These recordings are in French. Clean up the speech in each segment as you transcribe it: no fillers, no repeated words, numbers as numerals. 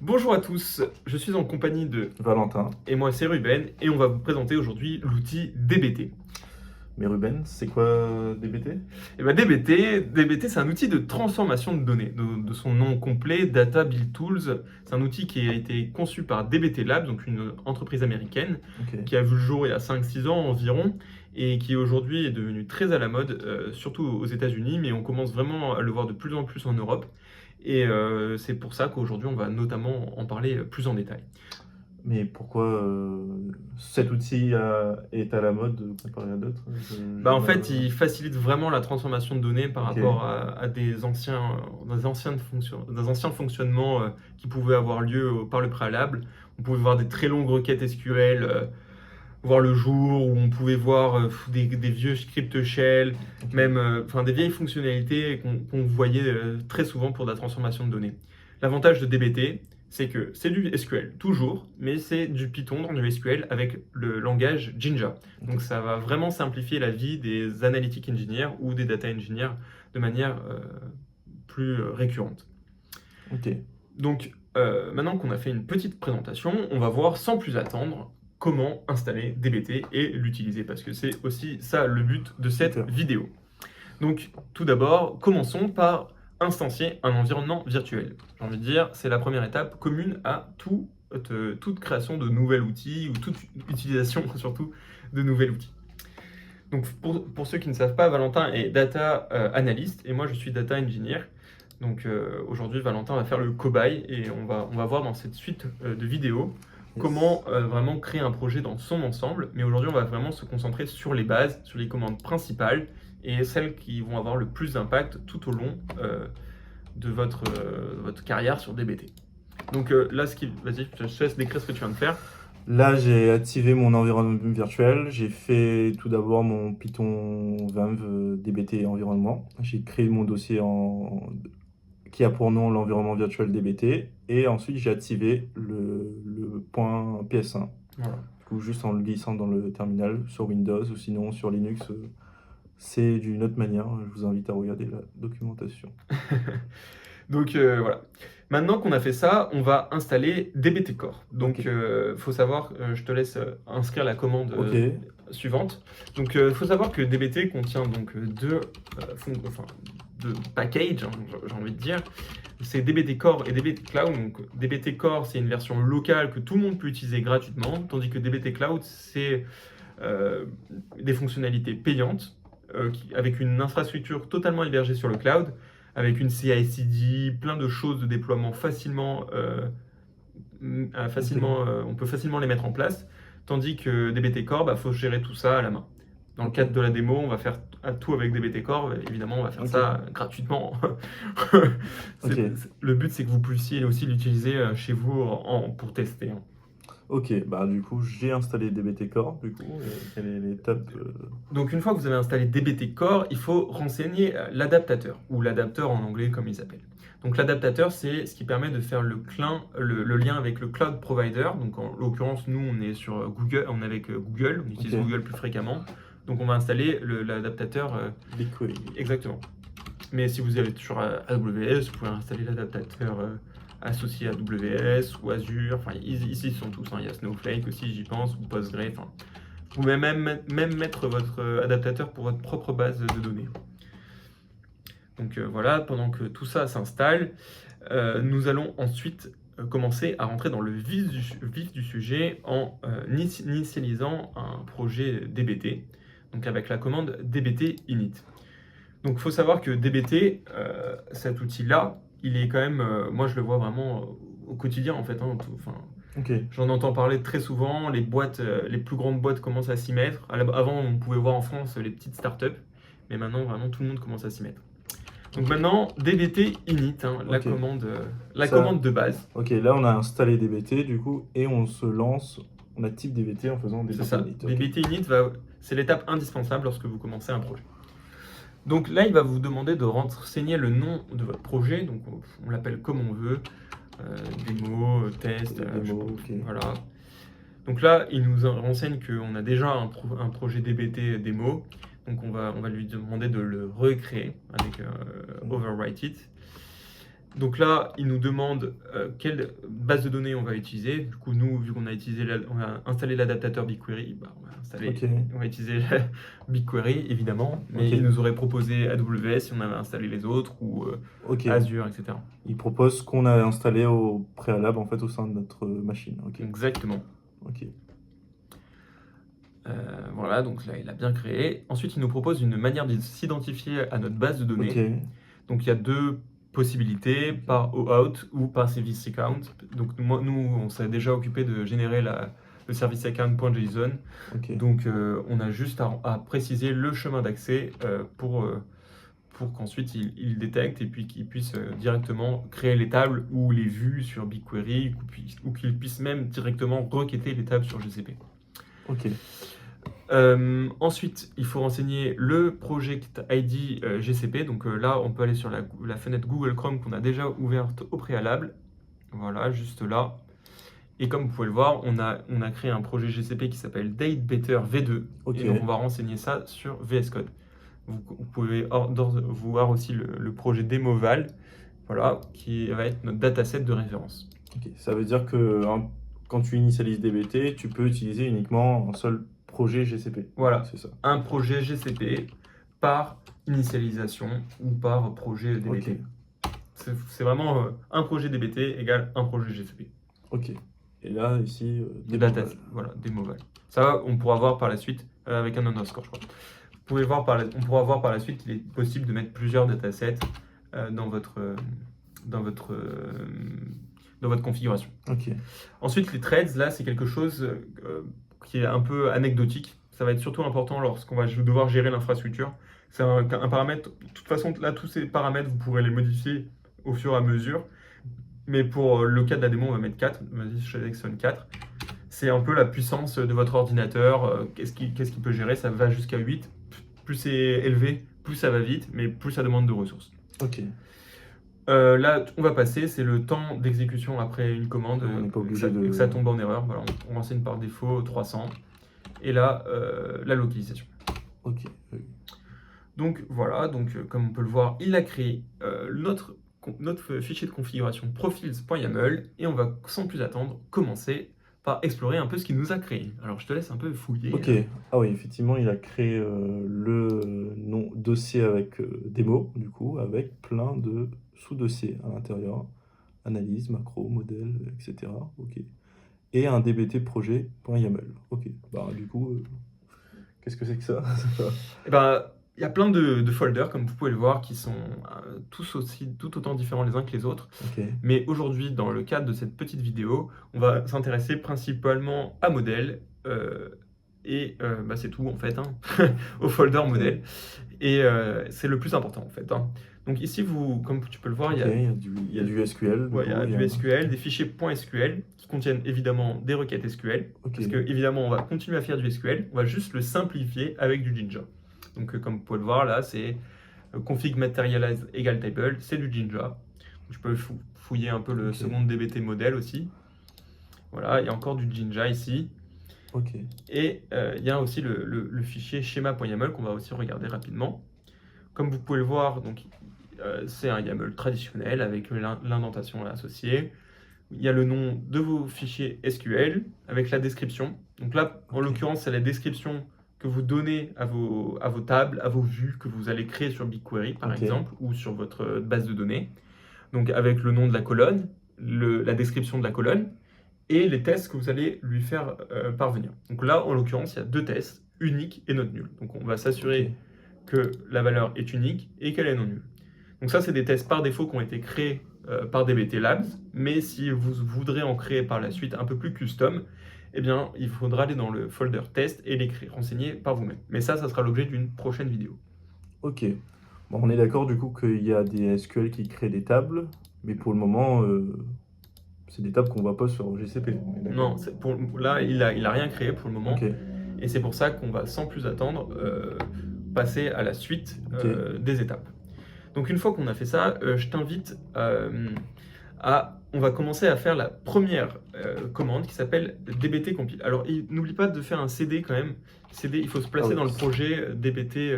Bonjour à tous, je suis en compagnie de Valentin. et moi c'est Ruben et on va vous présenter aujourd'hui l'outil DBT. Mais Ruben, c'est quoi DBT? Et ben DBT c'est un outil de transformation de données, de son nom complet, Data Build Tools. C'est un outil qui a été conçu par DBT Labs, donc une entreprise américaine, Ok. qui a vu le jour il y a 5-6 ans environ et qui aujourd'hui est devenu très à la mode, surtout aux États-Unis, mais on commence vraiment à le voir de plus en plus en Europe. Et c'est pour ça qu'aujourd'hui on va notamment en parler plus en détail. Mais pourquoi cet outil est à la mode comparé à d'autres? Bah, en fait, il facilite vraiment la transformation de données par Ok. rapport à des anciens fonctionnements qui pouvaient avoir lieu par le préalable. On pouvait voir des très longues requêtes SQL voir le jour, où on pouvait voir des vieux scripts shell, Ok. même enfin, des vieilles fonctionnalités qu'on voyait très souvent pour de la transformation de données. L'avantage de DBT, c'est que c'est du SQL, toujours, mais c'est du Python dans du SQL avec le langage Jinja. Donc ça va vraiment simplifier la vie des analytic engineers ou des data engineers de manière plus récurrente. Ok. Donc maintenant qu'on a fait une petite présentation, on va voir sans plus attendre comment installer DBT et l'utiliser parce que c'est aussi ça le but de cette Super. vidéo. Donc tout d'abord, commençons par instancier un environnement virtuel. J'ai envie de dire, c'est la première étape commune à toute création de nouvel outil ou toute utilisation surtout de nouvel outil. Donc pour ceux qui ne savent pas, Valentin est data analyst et moi je suis data engineer. Donc aujourd'hui Valentin va faire le cobaye et on va voir dans cette suite de vidéos Yes. comment vraiment créer un projet dans son ensemble. Mais aujourd'hui on va vraiment se concentrer sur les bases, sur les commandes principales et celles qui vont avoir le plus d'impact tout au long de votre carrière sur DBT. Donc là, vas-y, je te laisse décrire ce que tu viens de faire. Là, j'ai activé mon environnement virtuel. J'ai fait tout d'abord mon Python 20 DBT environnement. J'ai créé mon dossier qui a pour nom l'environnement virtuel DBT. Et ensuite, j'ai activé le point PS1. Voilà. Du coup, juste en le glissant dans le terminal sur Windows ou sinon sur Linux, c'est d'une autre manière. Je vous invite à regarder la documentation. Donc voilà. Maintenant qu'on a fait ça, on va installer DBT Core. Donc Ok. faut savoir, je te laisse inscrire la commande Ok. suivante. Donc faut savoir que DBT contient donc deux packages, hein, j'ai envie de dire. C'est DBT Core et DBT Cloud. Donc DBT Core, c'est une version locale que tout le monde peut utiliser gratuitement, tandis que DBT Cloud, c'est des fonctionnalités payantes avec une infrastructure totalement hébergée sur le cloud, avec une CI/CD, plein de choses de déploiement facilement, on peut facilement les mettre en place, tandis que DBT Core, il faut gérer tout ça à la main. Dans le Ok. cadre de la démo, on va faire tout avec DBT Core, évidemment on va faire Ok. ça gratuitement. Ok. Le but c'est que vous puissiez aussi l'utiliser chez vous pour tester, hein. Ok, bah du coup j'ai installé DBT Core, du coup, et quelle est l'étape Donc une fois que vous avez installé DBT Core, il faut renseigner l'adaptateur, ou l'adapteur en anglais comme il s'appelle. Donc l'adaptateur, c'est ce qui permet de faire le lien avec le cloud provider. Donc en l'occurrence, nous, on est sur Google, on est avec Google, on utilise Ok. Google plus fréquemment. Donc on va installer l'adaptateur BigQuery. exactement. Mais si vous êtes sur AWS, vous pouvez installer l'adaptateur associé à AWS ou Azure. Enfin, ici, ils sont tous, hein. Il y a Snowflake aussi, j'y pense, ou Postgre. Enfin, vous pouvez même mettre votre adaptateur pour votre propre base de données. Donc voilà, pendant que tout ça s'installe, nous allons ensuite commencer à rentrer dans le vif du sujet en initialisant un projet DBT, donc avec la commande dbt init. Donc il faut savoir que DBT, cet outil-là, il est quand même, moi je le vois vraiment au quotidien en fait, hein, Ok. j'en entends parler très souvent, les boîtes, les plus grandes boîtes commencent à s'y mettre. Avant, on pouvait voir en France les petites startups, mais maintenant, vraiment, tout le monde commence à s'y mettre. Donc Ok. maintenant, DBT init, hein, Ok. la Ça- commande de base. Ok, là on a installé DBT du coup, et on se lance, on active DBT en faisant C'est DBT ça. init. Ok. DBT init, c'est l'étape indispensable lorsque vous commencez un projet. Donc là, il va vous demander de renseigner le nom de votre projet. Donc on l'appelle comme on veut, démo, test, Démo, ok. voilà. Donc là, il nous renseigne qu'on a déjà un projet DBT démo. Donc on va lui demander de le recréer avec overwrite it. Donc là, il nous demande quelle base de données on va utiliser. Du coup, nous, vu qu'on a on a installé l'adaptateur BigQuery, bah, Ok, on va utiliser BigQuery, évidemment. Mais Ok. il nous aurait proposé AWS si on avait installé les autres, ou ok. Azure, etc. Il propose ce qu'on a installé au préalable en fait au sein de notre machine. Ok, Exactement. ok, Voilà, donc là, il a bien créé. Ensuite, il nous propose une manière de s'identifier à notre base de données. ok, Donc il y a deux possibilités, par OAuth ou par service account. Donc nous on s'est déjà occupé de générer le service account.json. ok, Donc on a juste à préciser le chemin d'accès pour qu'ensuite il détecte et puis qu'il puisse directement créer les tables ou les vues sur BigQuery, ou qu'il puisse même directement requêter les tables sur GCP. ok, Ensuite, il faut renseigner le project ID GCP. Donc là, on peut aller sur la fenêtre Google Chrome qu'on a déjà ouverte au préalable. Voilà, juste là. Et comme vous pouvez le voir, on a créé un projet GCP qui s'appelle DateBetter V2. ok, Et donc, on va renseigner ça sur VS Code. Vous pouvez voir aussi le projet Demoval, voilà, qui va être notre dataset de référence. ok. Ça veut dire que quand tu initialises DBT, tu peux utiliser uniquement un seul projet GCP. Voilà, C'est ça. un projet GCP par initialisation ou par projet DBT. Ok, C'est vraiment un projet DBT égale un projet GCP. ok. Et là, ici, Data, Demoval. voilà, Demoval. Ça, on pourra voir par la suite avec un underscore, je crois. On pourra voir par la suite qu'il est possible de mettre plusieurs datasets dans votre configuration. Ok, Ensuite, les threads, là, c'est quelque chose qui est un peu anecdotique. Ça va être surtout important lorsqu'on va devoir gérer l'infrastructure. C'est un paramètre. De toute façon, là, tous ces paramètres, vous pourrez les modifier au fur et à mesure. Mais pour le cas de la démo, on va mettre 4. Vas-y, je sélectionne 4. C'est un peu la puissance de votre ordinateur. Qu'est-ce qu'il peut gérer? Ça va jusqu'à 8. Plus c'est élevé, plus ça va vite, mais plus ça demande de ressources. ok. Là, on va passer, c'est le temps d'exécution après une commande, On n'est pas obligé que ça tombe en erreur. Voilà, on renseigne par défaut 300. Et là, la localisation. Ok. Donc voilà, comme on peut le voir, il a créé notre fichier de configuration profils.yaml, et on va sans plus attendre commencer par explorer un peu ce qu'il nous a créé. Alors je te laisse un peu fouiller. Ok, ah oui, effectivement, il a créé le dossier avec démo, du coup, avec plein de sous-dossiers à l'intérieur, analyse, macro, modèle, etc. Ok. Et un dbt projet.yaml. Ok, bah du coup, qu'est-ce que c'est que ça? Et ben, il y a plein de folders, comme vous pouvez le voir, qui sont tout autant différents les uns que les autres. Ok, Mais aujourd'hui, dans le cadre de cette petite vidéo, on va s'intéresser principalement à modèle. C'est tout en fait, hein, au folder modèle. Et c'est le plus important en fait, hein. Donc ici, comme tu peux le voir, ok, il y a du SQL, du ouais, il y a coup, du SQL, des fichiers .SQL qui contiennent évidemment des requêtes SQL. Ok. Parce que évidemment, on va continuer à faire du SQL, on va juste le simplifier avec du Jinja. Donc comme vous pouvez le voir là, c'est config materialize égale table, c'est du Jinja. Je peux fouiller un peu le Ok. second DBT modèle aussi. Voilà, il y a encore du Jinja ici. Ok, Et il y a aussi le fichier schéma.yaml qu'on va aussi regarder rapidement. Comme vous pouvez le voir, donc c'est un YAML traditionnel avec l'indentation associée. Il y a le nom de vos fichiers SQL avec la description. Donc là, en Ok. l'occurrence, c'est la description que vous donnez à vos tables, à vos vues que vous allez créer sur BigQuery, par Ok. exemple, ou sur votre base de données. Donc avec le nom de la colonne, la description de la colonne, et les tests que vous allez lui faire parvenir. Donc là, en l'occurrence, il y a deux tests, unique et not nul. Donc on va s'assurer Ok. que la valeur est unique et qu'elle est non nulle. Donc ça, c'est des tests par défaut qui ont été créés par DBT Labs, mais si vous voudrez en créer par la suite un peu plus custom, eh bien, il faudra aller dans le folder test et les renseigner par vous-même. Mais ça sera l'objet d'une prochaine vidéo. Ok. Bon, on est d'accord du coup qu'il y a des SQL qui créent des tables, mais pour le moment, c'est des tables qu'on voit pas sur GCP. On est d'accord. Non, là, il a rien créé pour le moment. Ok. Et c'est pour ça qu'on va sans plus attendre passer à la suite des étapes. Donc une fois qu'on a fait ça, je t'invite on va commencer à faire la première commande qui s'appelle dbt compile. Alors n'oublie pas de faire un CD quand même. CD, il faut se placer Ah oui. dans le projet dbt,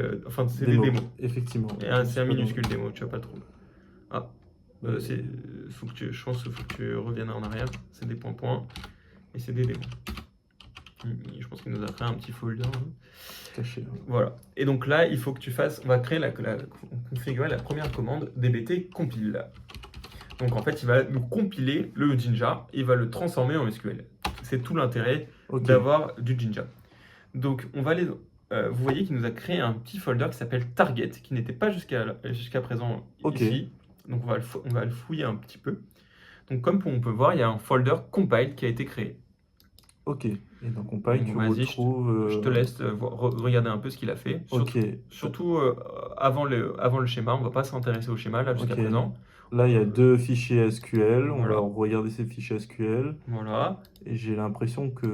CD démo. Effectivement. C'est un minuscule démo, tu vas pas trop. Ah, Je pense qu'il faut que tu reviennes en arrière. C'est des points et c'est des démons. Je pense qu'il nous a créé un petit folder. Caché. Voilà. Et donc là, il faut que tu fasses. On va créer configurer la première commande dbt compile. Donc en fait, il va nous compiler le Jinja et il va le transformer en SQL. C'est tout l'intérêt d'avoir du Jinja. Donc on va aller. Vous voyez qu'il nous a créé un petit folder qui s'appelle Target, qui n'était pas jusqu'à présent ici. Donc on va le fouiller un petit peu. Donc comme on peut voir, il y a un folder compile qui a été créé. Ok. Et dans compile, tu retrouves... Je te laisse regarder un peu ce qu'il a fait. Surtout avant le schéma. On ne va pas s'intéresser au schéma là jusqu'à présent. Là, il y a 2 fichiers SQL. On va regarder ces fichiers SQL. Voilà. Et j'ai l'impression que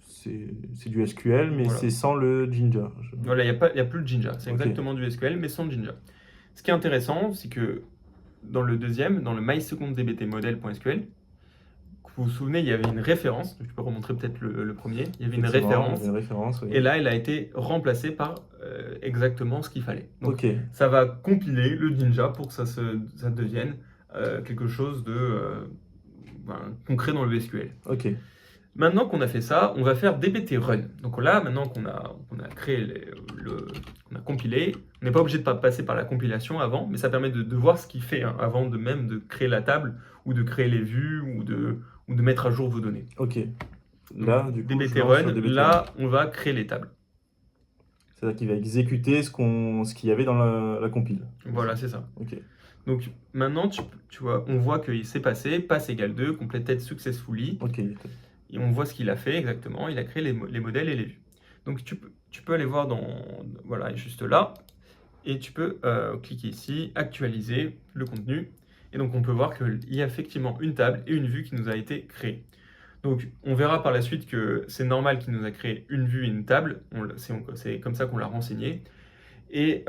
c'est du SQL, mais c'est sans le Jinja. Voilà, il n'y a plus le Jinja. C'est exactement du SQL, mais sans le Jinja. Ce qui est intéressant, c'est que dans le deuxième, dans le mysecondDBTModel.sql, vous vous souvenez, il y avait une référence. Je peux remontrer peut-être le premier. Il y avait une référence. Et là, elle a été remplacée par exactement ce qu'il fallait. Donc, ça va compiler le Jinja pour que ça devienne quelque chose de concret dans le SQL. Ok. Maintenant qu'on a fait ça, on va faire dbt run. Donc là, maintenant qu'on a créé on a compilé, on n'est pas obligé de passer par la compilation avant, mais ça permet de voir ce qu'il fait avant même de créer la table ou de créer les vues ou de mettre à jour vos données. Ok. Là, du coup, dbt run, là, on va créer les tables. C'est-à-dire qu'il va exécuter ce qu'il y avait dans la compile. Voilà, c'est ça. Ok. Donc maintenant, tu vois, on voit qu'il s'est passé pass égale 2, completed successfully. Ok. Et on voit ce qu'il a fait exactement. Il a créé les modèles et les vues. Donc tu peux aller voir voilà, juste là. Et tu peux cliquer ici, actualiser le contenu. Et donc on peut voir qu'il y a effectivement une table et une vue qui nous a été créée. Donc on verra par la suite que c'est normal qu'il nous a créé une vue et une table. C'est comme ça qu'on l'a renseigné. Et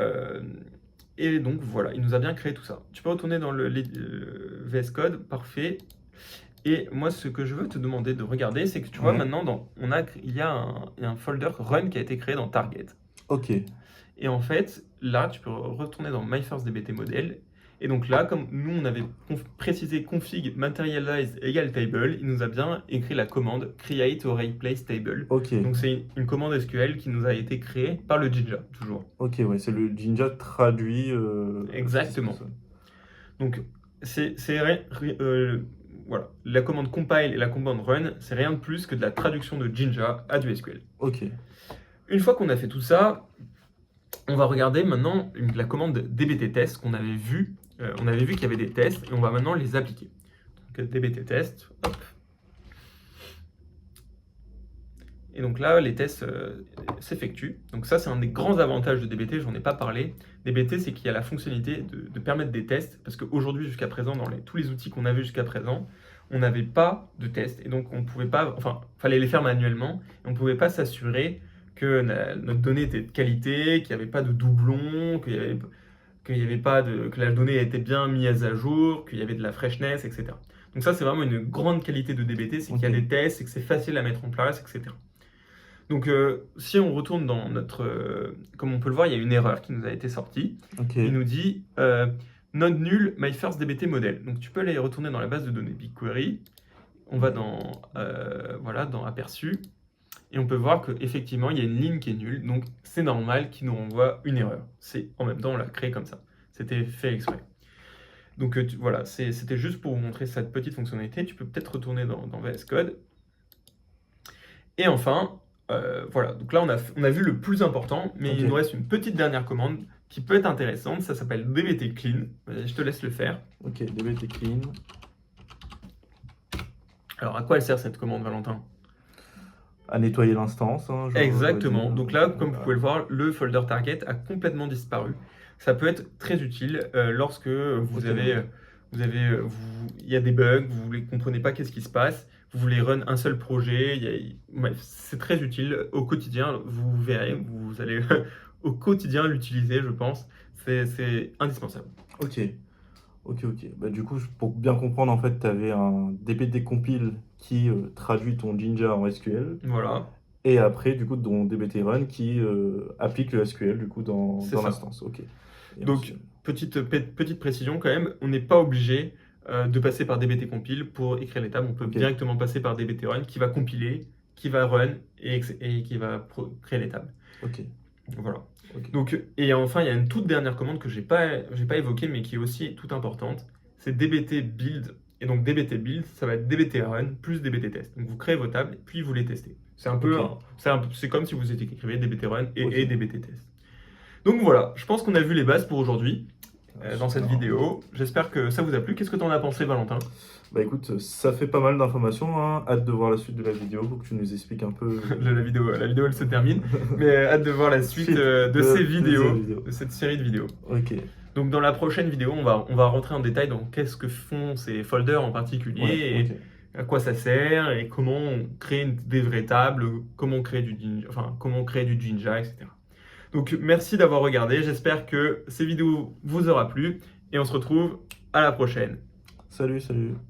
donc voilà, il nous a bien créé tout ça. Tu peux retourner dans le VS Code, parfait. Et moi, ce que je veux te demander de regarder, c'est que tu vois maintenant, il y a un folder run qui a été créé dans Target. Ok. Et en fait, là, tu peux retourner dans MyFirstDBTModel. Et donc là, comme nous, on avait précisé config materialize égale table, il nous a bien écrit la commande create or replace table. Ok. Donc c'est une commande SQL qui nous a été créée par le Jinja, toujours. Ok, ouais, c'est le Jinja traduit. Exactement. Donc voilà, la commande compile et la commande run, c'est rien de plus que de la traduction de Jinja à du SQL. Ok. Une fois qu'on a fait tout ça, on va regarder maintenant la commande dbt test qu'on avait vu. On avait vu qu'il y avait des tests et on va maintenant les appliquer. Donc dbt test, hop. Et donc là, les tests s'effectuent. Donc ça, c'est un des grands avantages de DBT, j'en ai pas parlé. DBT, c'est qu'il y a la fonctionnalité de permettre des tests, parce qu'aujourd'hui, jusqu'à présent, dans tous les outils qu'on avait jusqu'à présent, on n'avait pas de tests, et donc on pouvait pas, enfin, fallait les faire manuellement, et on pouvait pas s'assurer que notre donnée était de qualité, qu'il n'y avait pas de doublons, que la donnée était bien mise à jour, qu'il y avait de la freshness, etc. Donc ça, c'est vraiment une grande qualité de DBT, c'est qu'il y a des tests, et que c'est facile à mettre en place, etc. Donc, si on retourne dans comme on peut le voir, il y a une erreur qui nous a été sortie. Il nous dit node nul my first dbt model. Donc, tu peux aller retourner dans la base de données BigQuery. On va dans aperçu. Et on peut voir qu'effectivement, il y a une ligne qui est nulle. Donc, c'est normal qu'il nous renvoie une erreur. En même temps, on l'a créé comme ça. C'était fait exprès. Donc, voilà, c'était juste pour vous montrer cette petite fonctionnalité. Tu peux peut-être retourner dans VS Code. Et enfin, voilà, donc là on a vu le plus important, mais il nous reste une petite dernière commande qui peut être intéressante, ça s'appelle dbt clean. Je te laisse le faire. Ok, dbt clean. Alors à quoi elle sert cette commande, Valentin? À nettoyer l'instance. Exactement, donc là comme vous pouvez le voir, le folder target a complètement disparu. Ça peut être très utile lorsque il y a des bugs, vous ne comprenez pas qu'est-ce qui se passe. Vous voulez run un seul projet, c'est très utile au quotidien, vous verrez, vous allez au quotidien l'utiliser, je pense, c'est indispensable. Ok. Bah, du coup, pour bien comprendre, en fait, tu avais un dbt compile qui traduit ton Jinja en SQL. Voilà. Et après, du coup, ton dbt run qui applique le SQL du coup dans l'instance. Ok. Donc, petite précision quand même, on n'est pas obligé de passer par DBT compile pour écrire les tables. On peut Ok. directement passer par DBT run qui va compiler, qui va run et qui va créer les tables. Ok. Voilà. Ok. Donc, et enfin, il y a une toute dernière commande que j'ai pas évoquée, mais qui est aussi toute importante. C'est DBT build. Et donc DBT build, ça va être DBT run plus DBT test. Donc vous créez vos tables, puis vous les testez. C'est un peu, Ok. c'est comme si vous écriviez DBT run et, Ok. et DBT test. Donc voilà, je pense qu'on a vu les bases pour aujourd'hui dans cette Super. vidéo. J'espère que ça vous a plu. Qu'est-ce que tu en as pensé, Valentin? Bah écoute, ça fait pas mal d'informations, hein. Hâte de voir la suite de la vidéo pour que tu nous expliques un peu. La vidéo elle se termine, mais hâte de voir la suite de ces vidéos, de cette série de vidéos. Ok. Donc dans la prochaine vidéo, on va rentrer en détail dans qu'est-ce que font ces folders en particulier, Ouais, ok. et à quoi ça sert, et comment on crée des vraies tables, comment on crée comment créer du Jinja, etc. Donc merci d'avoir regardé, j'espère que ces vidéos vous aura plu, et on se retrouve à la prochaine. Salut, salut.